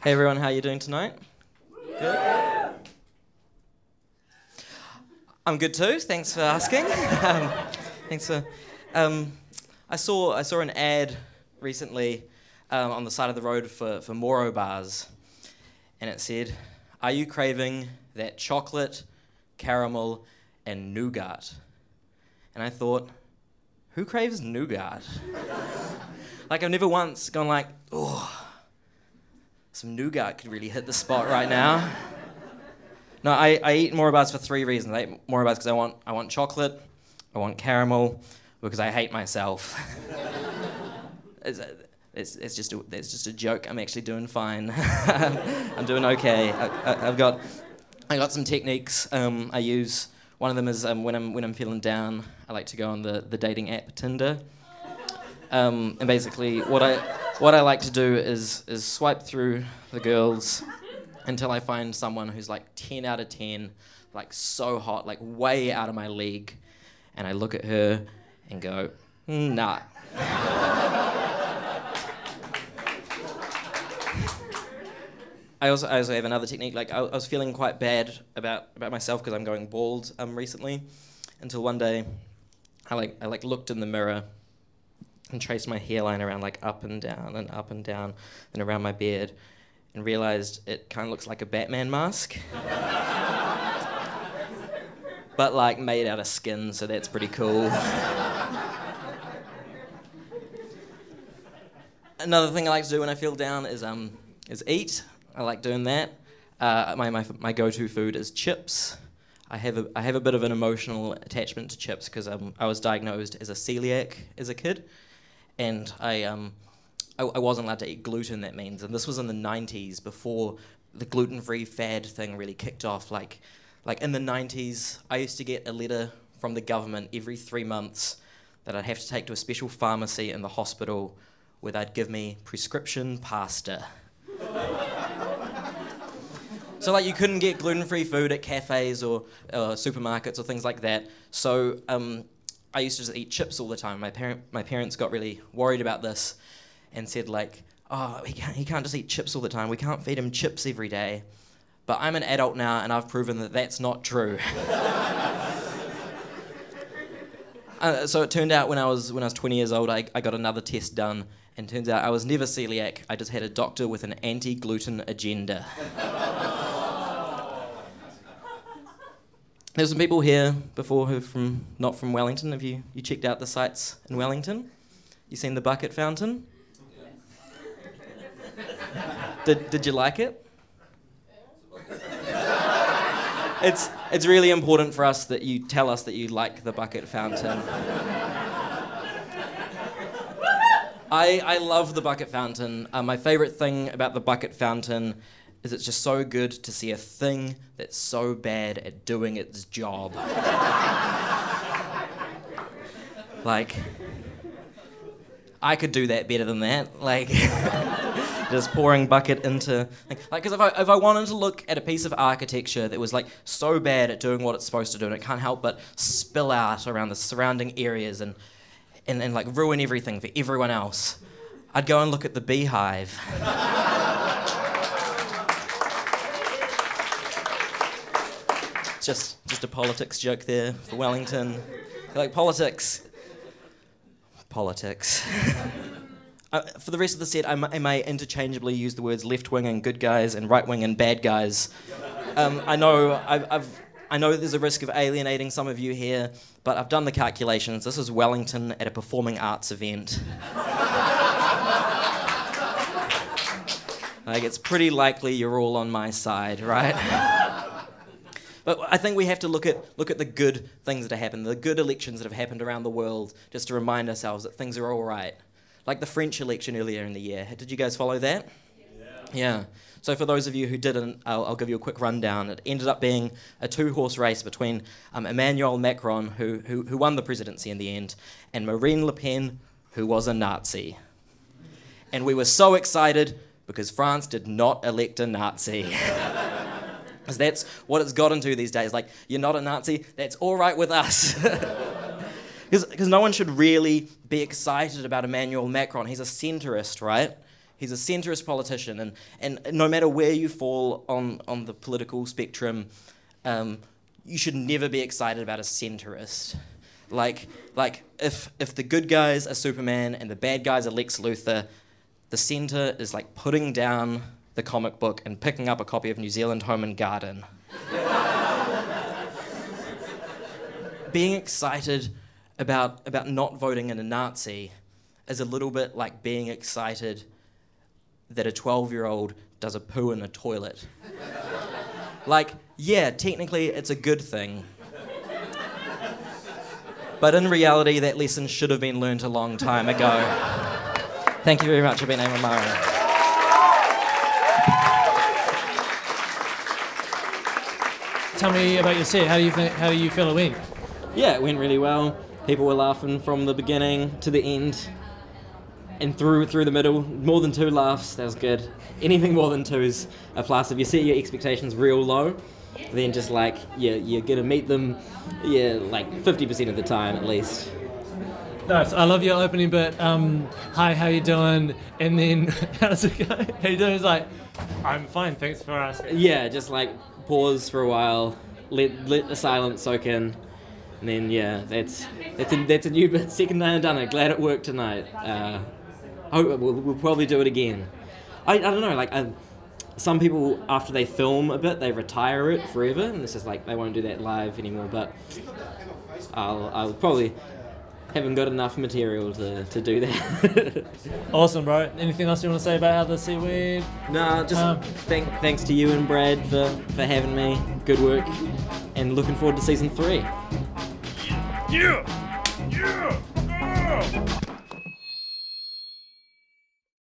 Hey everyone, how are you doing tonight? Good? I'm good too, thanks for asking. I saw an ad recently on the side of the road for Moro bars, and it said, "Are you craving that chocolate, caramel, and nougat?" And I thought, who craves nougat? Like, I've never once gone like, oh, some nougat could really hit the spot right now. No, I eat Moro bars for three reasons. I eat Moro bars because I want chocolate, I want caramel, because I hate myself. It's just a joke. I'm actually doing fine. I'm doing okay. I got some techniques I use. One of them is when I'm feeling down, I like to go on the dating app Tinder. And basically, what I like to do is swipe through the girls until I find someone who's like 10 out of 10, like so hot, like way out of my league, and I look at her and go, nah. I also have another technique. Like I was feeling quite bad about myself because I'm going bald recently, until one day I looked in the mirror and traced my hairline around like up and down and around my beard, and realized it kind of looks like a Batman mask. But like made out of skin, so that's pretty cool. Another thing I like to do when I feel down is eat. I like doing that. My go-to food is chips. I have a bit of an emotional attachment to chips because I was diagnosed as a celiac as a kid, and I wasn't allowed to eat gluten. That means, and this was in the 90s, before the gluten-free fad thing really kicked off. Like in the 90s, I used to get a letter from the government every 3 months that I'd have to take to a special pharmacy in the hospital where they'd give me prescription pasta. So like you couldn't get gluten-free food at cafes or supermarkets or things like that. So I used to just eat chips all the time. My parents got really worried about this and said like, oh, he can't just eat chips all the time. We can't feed him chips every day. But I'm an adult now, and I've proven that that's not true. So it turned out when I was 20 years old, I got another test done, and turns out I was never celiac. I just had a doctor with an anti-gluten agenda. There's some people here before who are not from Wellington. Have you checked out the sights in Wellington? You seen the bucket fountain? Did you like it? It's really important for us that you tell us that you like the bucket fountain. I love the bucket fountain. My favourite thing about the bucket fountain is it's just so good to see a thing that's so bad at doing its job. Like, I could do that better than that. Like, just pouring bucket into... Like, because if I wanted to look at a piece of architecture that was, like, so bad at doing what it's supposed to do, and it can't help but spill out around the surrounding areas and like, ruin everything for everyone else, I'd go and look at the beehive. Just a politics joke there for Wellington. Like, politics. For the rest of the set, I may interchangeably use the words left-wing and good guys and right-wing and bad guys. I know there's a risk of alienating some of you here, but I've done the calculations. This is Wellington at a performing arts event. Like, it's pretty likely you're all on my side, right? But I think we have to look at the good things that have happened, the good elections that have happened around the world, just to remind ourselves that things are all right. Like the French election earlier in the year. Did you guys follow that? Yeah. So for those of you who didn't, I'll give you a quick rundown. It ended up being a two-horse race between Emmanuel Macron, who won the presidency in the end, and Marine Le Pen, who was a Nazi. And we were so excited because France did not elect a Nazi. Because that's what it's got into these days. Like, you're not a Nazi, that's all right with us. Because no one should really be excited about Emmanuel Macron. He's a centrist, right? He's a centrist politician, and no matter where you fall on the political spectrum, you should never be excited about a centrist. Like if the good guys are Superman and the bad guys are Lex Luthor, the centre is like putting down the comic book and picking up a copy of New Zealand Home and Garden. Being excited about not voting in a Nazi is a little bit like being excited that a 12-year-old does a poo in a toilet. Like, yeah, technically it's a good thing. But in reality, that lesson should have been learnt a long time ago. Thank you very much. I've been Eamonn Marra. Tell me about your set. How do you feel it went? Yeah, it went really well. People were laughing from the beginning to the end, and through the middle. More than 2 laughs, that was good. Anything more than 2's a plus. If you set your expectations real low, then just like you're gonna meet them, like 50% of the time at least. Nice. I love your opening bit. Hi, how you doing? And then how does it go? How you doing? It's like, I'm fine. Thanks for asking. Yeah, just like pause for a while, let the silence soak in, and then that's a new bit. Second day I've done it. Glad it worked tonight. We'll probably do it again. I don't know. Like some people after they film a bit, they retire it forever, and it's just like they won't do that live anymore. But I'll probably haven't got enough material to do that. Awesome, bro. Anything else you want to say about how the set went? No, just thanks to you and Brad for having me. Good work, and looking forward to season 3. Yeah!